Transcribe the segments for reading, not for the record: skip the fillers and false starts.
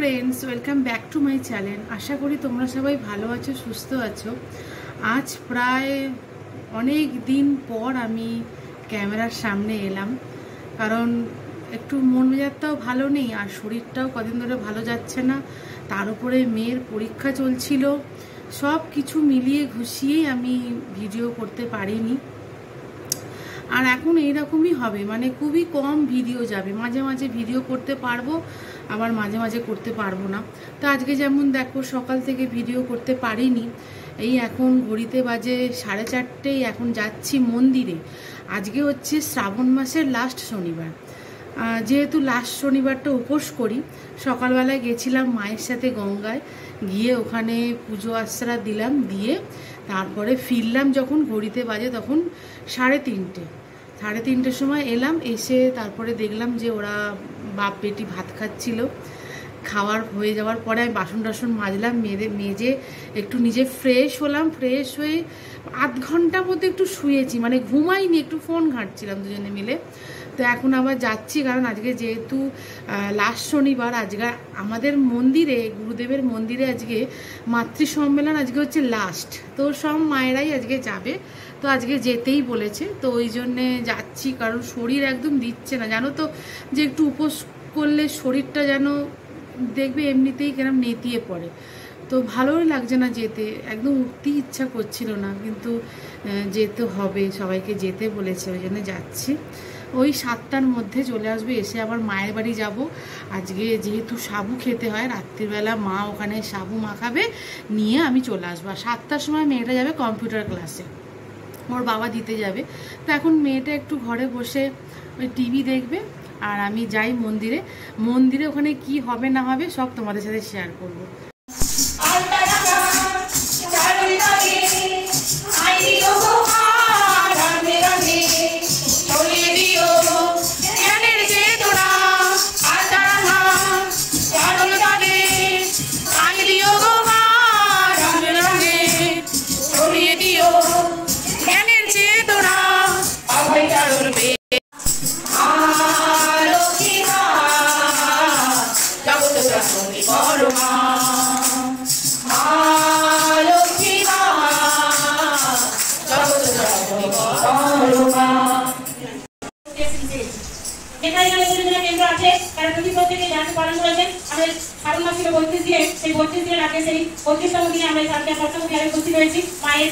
Friends, welcome back to my channel. আশা করি তোমরা সবাই ভালো আছো, সুস্থ আছো। আজ প্রায় অনেক দিন পর আমি ক্যামেরার সামনে এলাম, কারণ একটু মন মেজাজটাও ভালো নেই আর শরীরটাও কদিন ধরে ভালো যাচ্ছে না। তার উপরে মেয়ের পরীক্ষা চলছিল, সব কিছু মিলিয়ে ঘুষিয়েই আমি ভিডিও করতে পারিনি। আর এখন এইরকমই হবে, মানে খুবই কম ভিডিও যাবে। মাঝে মাঝে ভিডিও করতে পারবো, আবার মাঝে মাঝে করতে পারবো না। তো আজকে যেমন দেখো, সকাল থেকে ভিডিও করতে পারিনি। এই এখন ঘড়িতে বাজে 4:30, এখন যাচ্ছি মন্দিরে। আজকে হচ্ছে শ্রাবণ মাসের লাস্ট শনিবার। যেহেতু লাস্ট শনিবারটা উপোস করি, সকালবেলায় গেছিলাম মায়ের সাথে গঙ্গায়, গিয়ে ওখানে পুজো আশ্রা দিলাম, দিয়ে তারপরে ফিরলাম। যখন ঘড়িতে বাজে তখন 3:30 সময় এলাম। এসে তারপরে দেখলাম যে ওরা বাপ বেটি ভাত খাচ্ছিল। খাওয়ার হয়ে যাওয়ার পরে আমি বাসন টাসন মাজলাম, মেজে একটু নিজে ফ্রেশ হলাম। ফ্রেশ হয়ে আধ ঘন্টার মধ্যে একটু শুয়েছি, মানে ঘুমাইনি, একটু ফোন ঘাঁটছিলাম দুজনে মিলে। তো এখন আবার যাচ্ছি, কারণ আজকে যেহেতু লাস্ট শনিবার, আজকে আমাদের মন্দিরে, গুরুদেবের মন্দিরে আজকে মাতৃ সম্মেলন, আজকে হচ্ছে লাস্ট। তো সব মায়েরাই আজকে যাবে, তো আজকে যেতেই বলেছে। তো ওই জন্যে যাচ্ছি, কারণ শরীর একদম দিচ্ছে না, জানো তো, যে একটু উপোস করলে শরীরটা যেন দেখবে এমনিতেই কেরম নেতিয়ে পড়ে। তো ভালোই লাগছে না যেতে, একদম উঠতেই ইচ্ছা করছিল না, কিন্তু যেতে হবে, সবাইকে যেতে বলেছে, ওই জন্য যাচ্ছি। ওই 7টার মধ্যে চলে আসবে, এসে আবার মায়ের বাড়ি যাব। আজকে যেহেতু সাবু খেতে হয়, রাত্রিবেলা মা ওখানে সাবু মাখাবে, নিয়ে আমি চলে আসবো। আর 7টার সময় মেয়েটা যাবে কম্পিউটার ক্লাসে, ওর বাবা দিতে যাবে। তো এখন মেয়েটা একটু ঘরে বসে ওই টিভি দেখবে, আর আমি যাই মন্দিরে। মন্দিরে ওখানে কি হবে না হবে সব তোমাদের সাথে শেয়ার করবো। মায়ের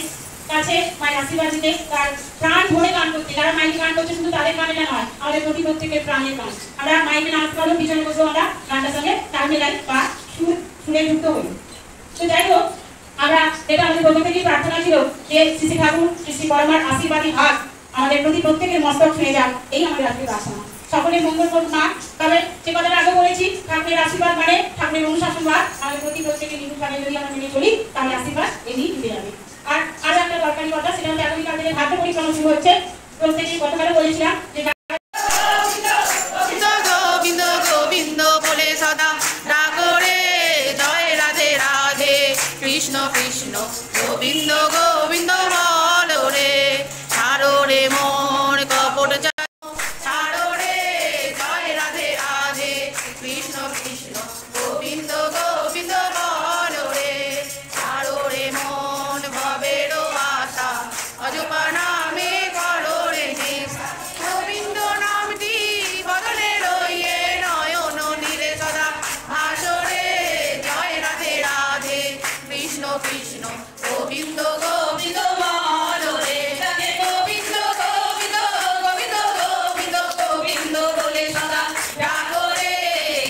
কাছে মায়ের আশীর্বাদ দিতে, তার প্রাণ ভরে গান করতে। যারা মায়ের গান করছে শুধু তাদের গানে নয়, আমাদের প্রত্যেকের প্রাণের গান। আমরা মায়ের নাচ করবো, পিছনে বসবো, আমরা গানটার সঙ্গে তাল মেলাই বা সুরে যুক্ত হই। তো যাই হোক, আমরা এটা আমাদের প্রথম থেকেই প্রার্থনা ছিল যে শ্রী ঠাকুর শ্রী পরমার আশীর্বাদী হাত আমাদের প্রত্যেকের মস্তক ছুঁয়ে যাক, এই আমাদের আজকে প্রার্থনা। সকলের মঙ্গল করুন মা। তবে যে কথাটা আগে বলেছি, ঠাকুরের আশীর্বাদ মানে ঠাকুরের অনুশাসনবাদ। আমাদের প্রত্যেকের নিরুপানে যদি আমরা মেনে চলি, তাহলে আশীর্বাদ এগিয়ে দিতে যাবে। আর আরো একটা দরকারি কথা, সেটা হচ্ছে আগামীকাল থেকে খাদ্য পরিক্রমা শুরু হচ্ছে। প্রত্যেকেই গতকালও বলেছিলাম যে গোবিন্দ গোবিন্দ বলে সদা ডাকরে, জয় রাধে রাধে, কৃষ্ণ কৃষ্ণ গোবিন্দ গোবিন্দ বল রে, ছাড়ো রে মন কপট, ছাড়ো রে, জয় রাধে রাধে, কৃষ্ণ কৃষ্ণ গোবিন্দ গোবিন্দ বল রে, ছাড়ো রে মন ভবের আশা, অজপা নামে করো রে নেশা, গোবিন্দ নামটি বদলে রইয়ে নয়ন নীরে সদা ভাসরে, জয় রাধে রাধে, কৃষ্ণ কৃষ্ণ গোবিন্দ গোবিন্দ বল রে, গোবিন্দ গোবিন্দ গোবিন্দ গোবিন্দ গোবিন্দ বলে সদা ডাকো রে,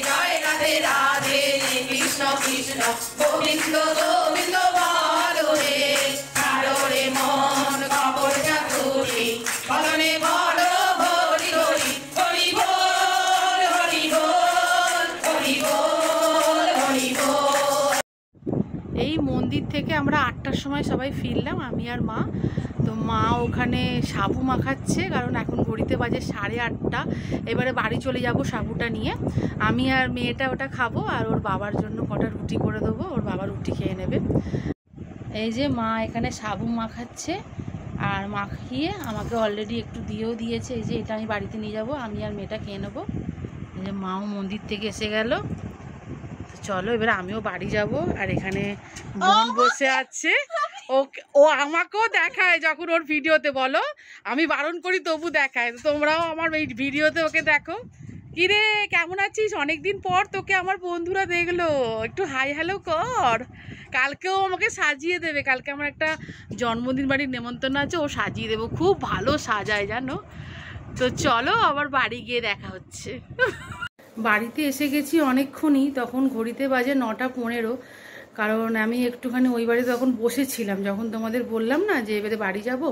জয় রাধে রাধে, কৃষ্ণ কৃষ্ণ গোবিন্দ গোবিন্দ বল রে, ছাড়ো রে মন কপট চাতুরি, বদনে বল হরি হরি, হরি বল হরি বল, হরি বল হরি বল। এই মন্দির থেকে আমরা 8টার সময় সবাই ফিরলাম, আমি আর মা। তো মা ওখানে সাবু মাখাচ্ছে, কারণ এখন ঘড়িতে বাজে 8:30। এবারে বাড়ি চলে যাব সাবুটা নিয়ে। আমি আর মেয়েটা ওটা খাবো, আর ওর বাবার জন্য কটা রুটি করে দেবো, ওর বাবা রুটি খেয়ে নেবে। এই যে মা এখানে সাবু মাখাচ্ছে, আর মাখিয়ে আমাকে অলরেডি একটু দিয়েও দিয়েছে। এই যে এটা আমি বাড়িতে নিয়ে যাব, আমি আর মেয়েটা খেয়ে নেবো। এই যে মাও মন্দির থেকে এসে গেল। চলো এবার আমিও বাড়ি যাব। আর এখানে বোন বসে আছে, ও আমাকেও দেখায় যখন ওর ভিডিওতে, বলো আমি বারণ করি তবু দেখায়। তোমরাও আমার এই ভিডিওতে ওকে দেখো। কিরে কেমন আছিস? অনেকদিন পর তোকে আমার বন্ধুরা দেখলো, একটু হাই হ্যালো কর। কালকেও আমাকে সাজিয়ে দেবে, কালকে আমার একটা জন্মদিন বাড়ির নেমন্তন্ন আছে, ও সাজিয়ে দেবো, খুব ভালো সাজায় জানো। তো চলো আবার বাড়ি গিয়ে দেখা হচ্ছে। বাড়িতে এসে গেছি অনেকক্ষণই, তখন ঘড়িতে বাজে 9:15, কারণ আমি একটুখানি ওই বাড়িতে তখন বসেছিলাম, যখন তোমাদের বললাম না যে এবারে বাড়ি যাব,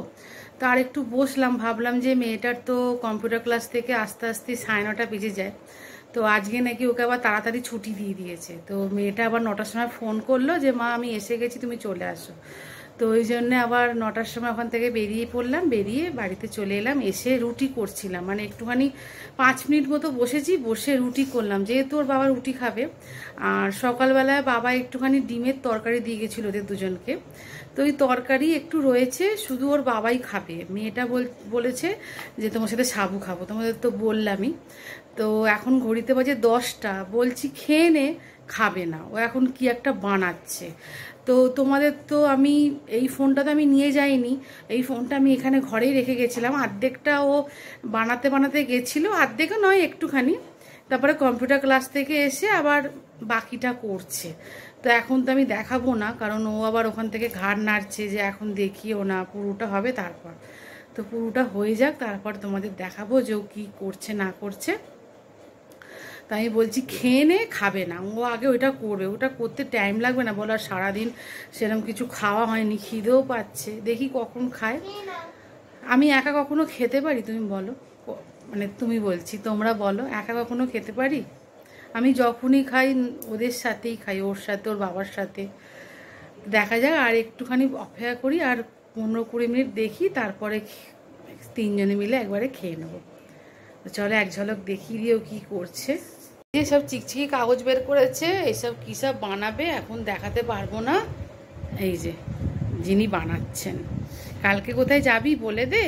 তার একটু বসলাম, ভাবলাম যে মেয়েটার তো কম্পিউটার ক্লাস থেকে আস্তে আস্তে 9:30 বেজে যায়, তো আজকে নাকি ওকে আবার তাড়াতাড়ি ছুটি দিয়ে দিয়েছে। তো মেয়েটা আবার 9টার সময় ফোন করলো যে মা আমি এসে গেছি, তুমি চলে আসো। তো ওই জন্যে আবার 9টার সময় ওখান থেকে বেরিয়ে পড়লাম, বেরিয়ে বাড়িতে চলে এলাম। এসে রুটি করছিলাম, মানে একটুখানি 5 মিনিট মতো বসেছি, বসে রুটি করলাম, যেহেতু ওর বাবা রুটি খাবে। আর সকালবেলায় বাবা একটুখানি ডিমের তরকারি দিয়ে গেছিলো ওদের দুজনকে, তো ওই তরকারি একটু রয়েছে, শুধু ওর বাবাই খাবে। মেয়েটা বলেছে যে তোমার সাথে সাবু খাবো, তোমাদের তো বললামই। তো এখন ঘড়িতে বাজে 10টা, বলছি খেয়ে নে, খাবে না, ও এখন কি একটা বানাচ্ছে। তো তোমাদের তো আমি এই ফোনটা তো আমি নিয়ে যাইনি, এই ফোনটা আমি এখানে ঘরেই রেখে গেছিলাম। অর্ধেকটা ও বানাতে বানাতে গেছিলো, অর্ধেকও নয় একটুখানি, তারপরে কম্পিউটার ক্লাস থেকে এসে আবার বাকিটা করছে। তো এখন তো আমি দেখাবো না, কারণ ও আবার ওখান থেকে ঘাড় নাড়ছে যে এখন দেখিও না, পুরোটা হবে তারপর। তো পুরোটা হয়ে যাক, তারপর তোমাদের দেখাবো যে ও কী করছে না করছে। তাই আমি বলছি খেয়ে নে, খাবে না, ও আগে ওইটা করবে, ওটা করতে টাইম লাগবে না বলো। আর সারাদিন সেরকম কিছু খাওয়া হয়নি, খিদেও পাচ্ছে, দেখি কখন খায়। আমি একা কখনো খেতে পারি তুমি বলো, মানে তুমি বলছি তোমরা বলো, একা কখনো খেতে পারি? আমি যখনই খাই ওদের সাথেই খাই, ওর সাথে ওর বাবার সাথে। দেখা যাক, আর একটুখানি অপেক্ষা করি, আর 15-20 মিনিট দেখি, তারপরে 3 জনে মিলে একবারে খেয়ে নেবো। চলো এক ঝলক দেখিয়ে দিও কি করছে। সব চিকচিকি কাগজ বের করেছে, এইসব কী সব বানাবে এখন দেখাতে পারবো না। এই যে যিনি বানাচ্ছেন, কালকে কোথায় যাবি বলে দে।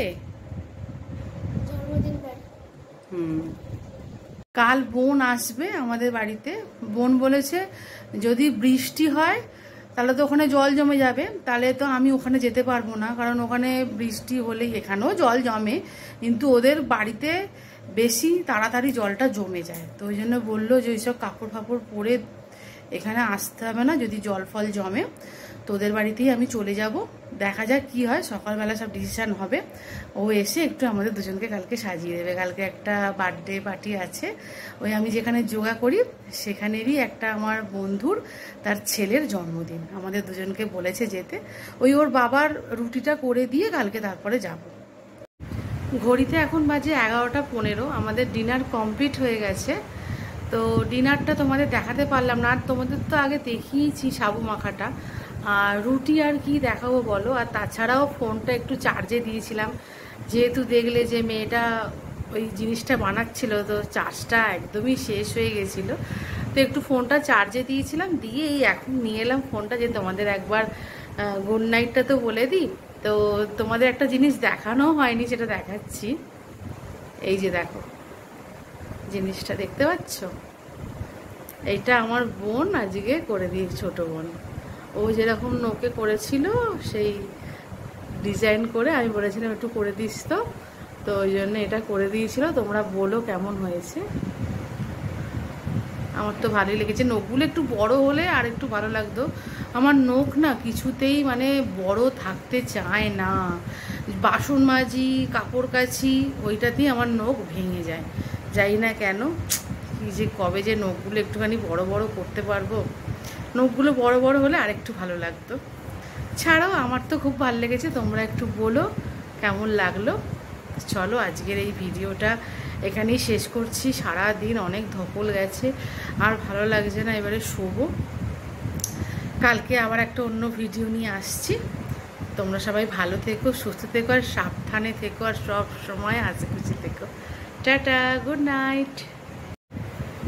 কাল বোন আসবে আমাদের বাড়িতে। বোন বলেছে যদি বৃষ্টি হয় তাহলে তো ওখানে জল জমে যাবে, তাহলে তো আমি ওখানে যেতে পারবো না, কারণ ওখানে বৃষ্টি হলেই, এখানেও জল জমে কিন্তু ওদের বাড়িতে বেশি তাড়াতাড়ি জলটা জমে যায়। তো ওই জন্য বললো যে ওইসব কাপড় ফাপড় পরে এখানে আসতে হবে না, যদি জল ফল জমে তো ওদের বাড়িতেই আমি চলে যাব। দেখা যাক কি হয়, সকালবেলা সব ডিসিশান হবে। ও এসে একটু আমাদের দুজনকে কালকে সাজিয়ে দেবে। কালকে একটা বার্থডে পার্টি আছে, ওই আমি যেখানে যোগা করি সেখানেরই একটা আমার বন্ধুর, তার ছেলের জন্মদিন, আমাদের দুজনকে বলেছে যেতে। ওই ওর বাবার রুটিটা করে দিয়ে কালকে তারপরে যাব। ঘড়িতে এখন বাজে 11:15, আমাদের ডিনার কমপ্লিট হয়ে গেছে। তো ডিনারটা তোমাদের দেখাতে পারলাম না, আর তোমাদের তো আগে দেখিয়েছি সাবু মাখাটা, আর রুটি আর কি দেখাবো বলো। আর তাছাড়াও ফোনটা একটু চার্জে দিয়েছিলাম, যেহেতু দেখলে যে মেয়েটা ওই জিনিসটা বানাচ্ছিল, তো চার্জটা একদমই শেষ হয়ে গেছিলো, তো একটু ফোনটা চার্জে দিয়েছিলাম, দিয়ে এই এখন নিয়ে এলাম ফোনটা, যে তোমাদের একবার গুড নাইটটা তো বলে দিই। তো তোমাদের একটা জিনিস দেখানো হয়নি, সেটা দেখাচ্ছি। এই যে দেখো জিনিসটা দেখতে পাচ্ছ, এইটা আমার বোন আজকে করে দিয়ে, ছোট বোন, ও যেরকম নোকে করেছিল সেই ডিজাইন করে আমি বলেছিলাম একটু করে দিস, তো ওই জন্য এটা করে দিয়েছিল। তোমরা বলো কেমন হয়েছে। আমার তো ভালোই লেগেছে, নখগুলো একটু বড় হলে আর একটু ভালো লাগতো। আমার নখ না কিছুতেই মানে বড় থাকতে চায় না, বাসন মাজি কাপড় কাচি ওইটাতেই আমার নখ ভেঙে যায়, যাই না কেন, কি যে কবে যে নখগুলো একটুখানি বড় বড় করতে পারবো। নখগুলো বড় বড় হলে আর একটু ভালো লাগতো। ছাড়াও আমার তো খুব ভালো লেগেছে, তোমরা একটু বলো কেমন লাগলো। চলো আজকের এই ভিডিওটা এখানেই শেষ করছি। সারা দিন অনেক ধকল গেছে, আর ভালো লাগছে না, এবারে শোবো। কালকে আবার একটা অন্য ভিডিও নিয়ে আসছি। তোমরা সবাই ভালো থেকো, সুস্থ থেকো, আর সাবধানে থেকো, আর সব সময় হাসি খুশি থেকো। Tata, good night.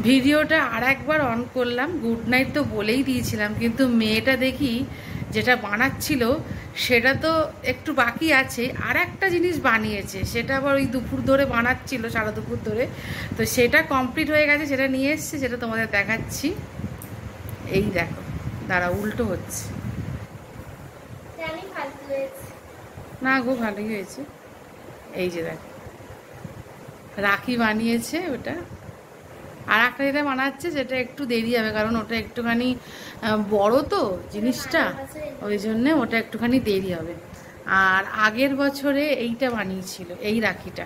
ভিডিওটা আর একবার অন করলাম, গুড নাইট তো বলেই দিয়েছিলাম, কিন্তু মেয়েটা দেখি যেটা বানাচ্ছিল সেটা তো একটু বাকি আছে, আর একটা জিনিস বানিয়েছে, সেটা আবার ওই দুপুর ধরে বানাচ্ছিল, সারা দুপুর ধরে, তো সেটা কমপ্লিট হয়ে গেছে, সেটা নিয়ে এসছে, সেটা তোমাদের দেখাচ্ছি। এই দেখো, দাঁড়া, উল্টো হচ্ছে না গো, ভালোই হয়েছে। এই যে দেখো, রাখি বানিয়েছে ওটা। আর একটা যেটা বানাচ্ছে যেটা একটু দেরি হবে, কারণ ওটা একটুখানি বড় তো জিনিসটা, ওই জন্যে ওটা একটুখানি দেরি হবে। আর আগের বছরে এইটা বানিয়েছিল, এই রাখিটা,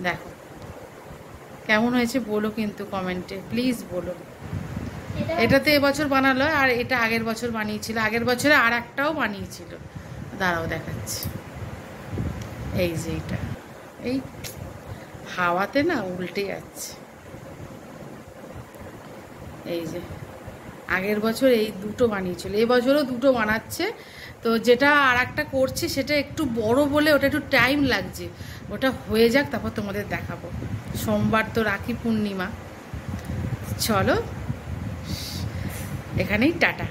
দেখো কেমন হয়েছে বলো কিন্তু কমেন্টে, প্লিজ বলো। এটা তো এবছর বানালো, আর এটা আগের বছর বানিয়েছিল। আগের বছরে আর একটাও বানিয়েছিল, দাঁড়াও দেখাচ্ছি। এই যে এটা, এই হাওয়াতে না উল্টে যাচ্ছে। এই যে আগের বছর এই দুটো বানিয়েছিল, এবছরও দুটো বানাচ্ছে। তো যেটা আর একটা করছে সেটা একটু বড় বলে ওটা একটু টাইম লাগছে, ওটা হয়ে যাক তারপর তোমাদের দেখাবো। সোমবার তো রাখি পূর্ণিমা। চলো এখানেই টাটা।